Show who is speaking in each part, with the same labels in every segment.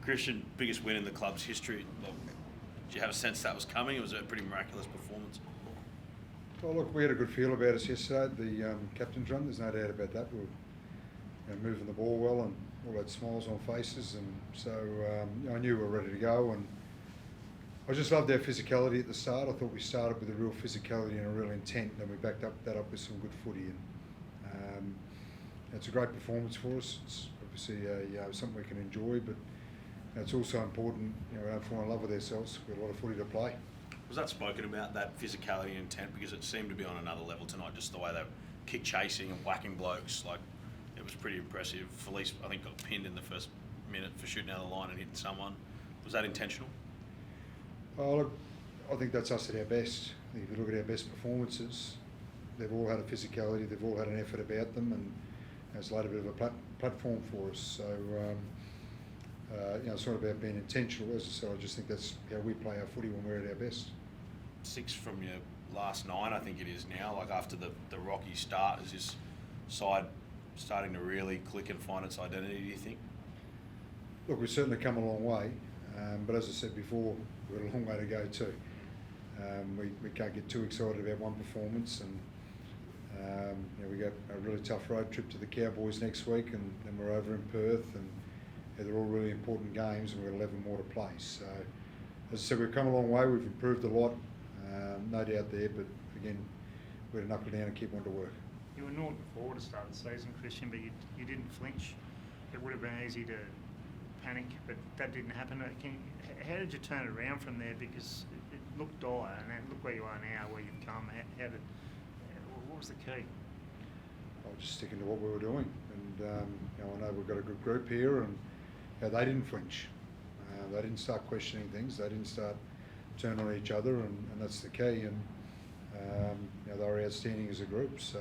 Speaker 1: Kristian, biggest win in the club's history. Well, did you have a sense that was coming? It was a pretty miraculous performance.
Speaker 2: Well, look, we had a good feel about us yesterday. The captain's run, there's no doubt about that. We were moving the ball well and all had smiles on faces, and so I knew we were ready to go. And I just loved our physicality at the start. I thought we started with a real physicality and a real intent, and we backed that up with some good footy. And it's a great performance for us. It's obviously something we can enjoy, but it's also important. We don't fall in love with ourselves. We've got a lot of footy to play.
Speaker 1: Was that spoken about, that physicality and intent? Because it seemed to be on another level tonight, just the way they were kick chasing and whacking blokes. Like, it was pretty impressive. Felice, I think, got pinned in the first minute for shooting out of the line and hitting someone. Was that intentional?
Speaker 2: Oh, look, I think that's us at our best. I think if you look at our best performances, they've all had a physicality, they've all had an effort about them, and it's laid a bit of a platform for us. So, it's not about being intentional. As I said, I just think that's how we play our footy when we're at our best.
Speaker 1: 6 from your last 9, I think it is now. Like, after the rocky start, is this side starting to really click and find its identity, do you think?
Speaker 2: Look, we've certainly come a long way, but as I said before, we've got a long way to go too. We can't get too excited about one performance, and we got a really tough road trip to the Cowboys next week, and then we're over in Perth, and they're all really important games, and we've got 11 more to play. So, as I said, we've come a long way, we've improved a lot, no doubt there, but again, we're to knuckle down and keep on to work.
Speaker 3: You were 0-4 to start the season, Kristian, but you didn't flinch. It would have been easy to panic, but that didn't happen. How did you turn it around from there? Because it looked dire, and look where you are now, where you've come. What was the key?
Speaker 2: I was just sticking to what we were doing, and I know we've got a good group here, and they didn't flinch. They didn't start questioning things. They didn't start turning on each other, and that's the key. And they were outstanding as a group. So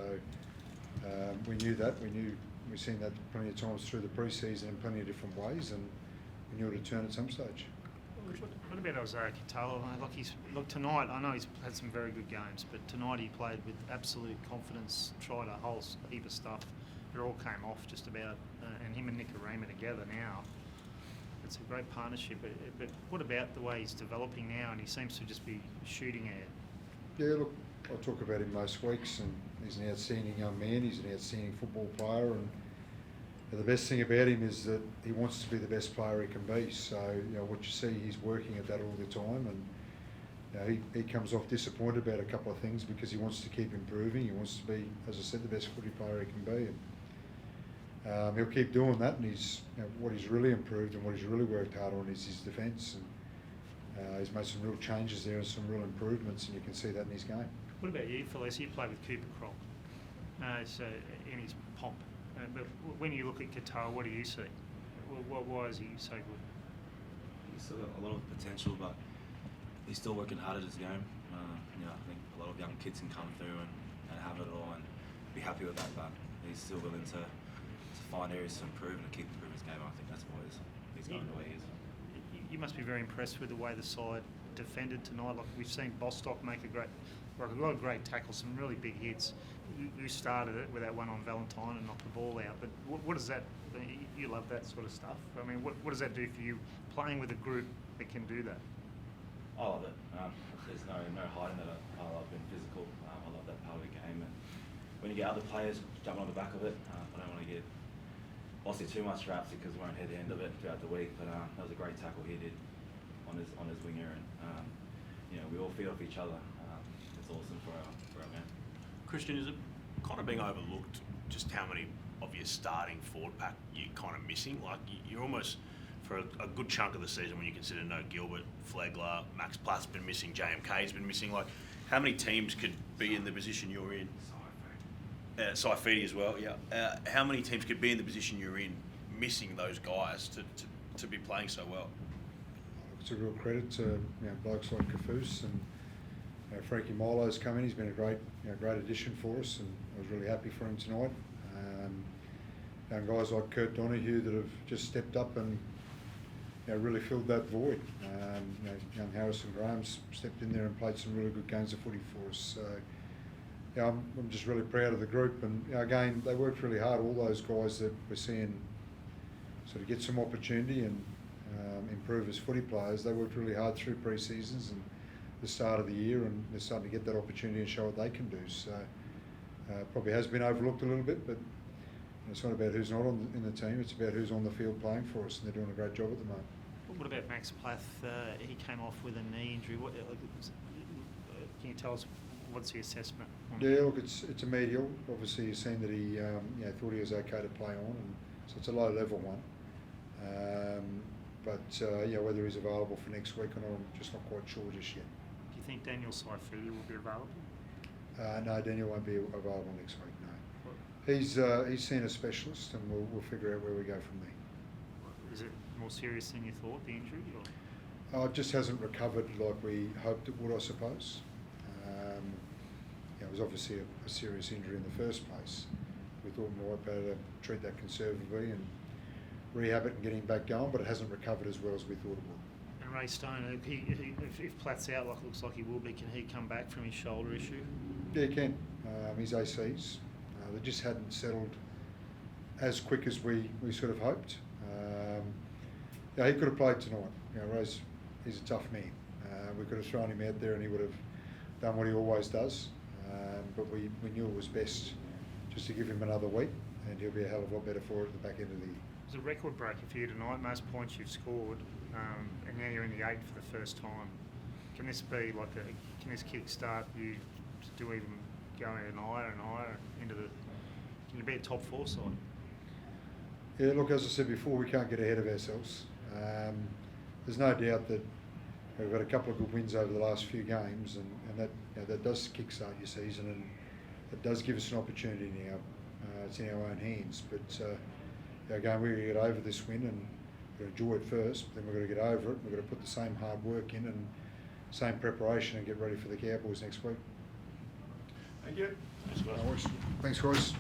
Speaker 2: we knew that. We've seen that plenty of times through the pre-season in plenty of different ways, and we knew it would turn at some stage.
Speaker 3: What about Katoa? Look, tonight, I know he's had some very good games, but tonight he played with absolute confidence, tried a whole heap of stuff. It all came off just about, and him and Nicarima together now. It's a great partnership, but what about the way he's developing now, and he seems to just be shooting at?
Speaker 2: Yeah, look, I talk about him most weeks, and he's an outstanding young man. He's an outstanding football player, and the best thing about him is that he wants to be the best player he can be. So, what you see, he's working at that all the time, and he comes off disappointed about a couple of things because he wants to keep improving. He wants to be, as I said, the best footy player he can be. And he'll keep doing that, and what he's really improved and what he's really worked hard on is his defence. And he's made some real changes there and some real improvements, and you can see that in his game.
Speaker 3: What about you, Felice? You played with Cooper Crop in his pomp. But when you look at Katoa, what do you see? Why is he so good?
Speaker 4: He's still got a lot of potential, but he's still working hard at his game. I think a lot of young kids can come through and have it all and be happy with that, but he's still willing to find areas to improve and to keep improving his game. I think that's why he's going the way he is.
Speaker 3: You must be very impressed with the way the side defended tonight. Like, we've seen Bostock make a lot of great tackles, some really big hits. You started it with that one on Valentine and knocked the ball out. But what does that? You love that sort of stuff. I mean, what does that do for you playing with a group that can do that?
Speaker 4: I love it. There's no hiding that. I love being physical. I love that part of the game. And when you get other players jumping on the back of it, I don't want to get Bossy too much raps because we won't hear the end of it throughout the week. But that was a great tackle he did on his winger, and we all feed off each other. It's awesome for our man.
Speaker 1: Kristian, is it kind of being overlooked just how many of your starting forward pack you're kind of missing? Like, you're almost, for a good chunk of the season, when you consider no Gilbert, Flegler, Max Platt's been missing, JMK's been missing, like, how many teams could be in the position you're in? Saifidi as well, yeah. How many teams could be in the position you're in, missing those guys to be playing so well?
Speaker 2: It's a real credit to blokes like Kafous, and Frankie Milo's come in. He's been a great addition for us, and I was really happy for him tonight. And guys like Kurt Donahue that have just stepped up and really filled that void. Young Harrison Graham's stepped in there and played some really good games of footy for us. So, I'm just really proud of the group, and again, they worked really hard. All those guys that we're seeing sort of get some opportunity, and improve as footy players. They worked really hard through pre-seasons and the start of the year, and they're starting to get that opportunity and show what they can do. So probably has been overlooked a little bit, but it's not about who's not in the team, it's about who's on the field playing for us, and they're doing a great job at the moment.
Speaker 3: What about Max Plath? He came off with a knee injury. Can you tell us what's the assessment?
Speaker 2: Yeah, look, it's a medial. Obviously, you've seen that he thought he was okay to play on, and so it's a low-level one. Whether he's available for next week or not, I'm just not quite sure just yet.
Speaker 3: Do you think Daniel Saifidi will be available?
Speaker 2: No, Daniel won't be available next week. No, he's seen a specialist, and we'll figure out where we go from there.
Speaker 3: Is it more serious than you thought, the injury? Or?
Speaker 2: It just hasn't recovered like we hoped it would, I suppose. It was obviously a serious injury in the first place. We thought we might be able to treat that conservatively and rehab it and get him back going, but it hasn't recovered as well as we thought it would.
Speaker 3: And Ray Stone, if Platt's out like it looks like he will be, can he come back from his shoulder issue?
Speaker 2: Yeah, he can. His ACs, they just hadn't settled as quick as we sort of hoped. He could have played tonight. Ray's, he's a tough man. We could have thrown him out there and he would have done what he always does. But we knew it was best just to give him another week, and he'll be a hell of a lot better for it at the back end of the year.
Speaker 3: It was a record breaker for you tonight, most points you've scored, and now you're in the 8 for the first time. Can this be like can this kick-start you to even going higher and higher into the, can you be a top 4 side?
Speaker 2: Yeah, look, as I said before, we can't get ahead of ourselves. There's no doubt that we've got a couple of good wins over the last few games, and that does kickstart your season, and it does give us an opportunity now. It's in our own hands, but again, we're going to get over this win, and we're going to enjoy it first, then we're going to get over it. We're going to put the same hard work in and same preparation and get ready for the Cowboys next week.
Speaker 1: Thank you.
Speaker 2: Thanks, guys.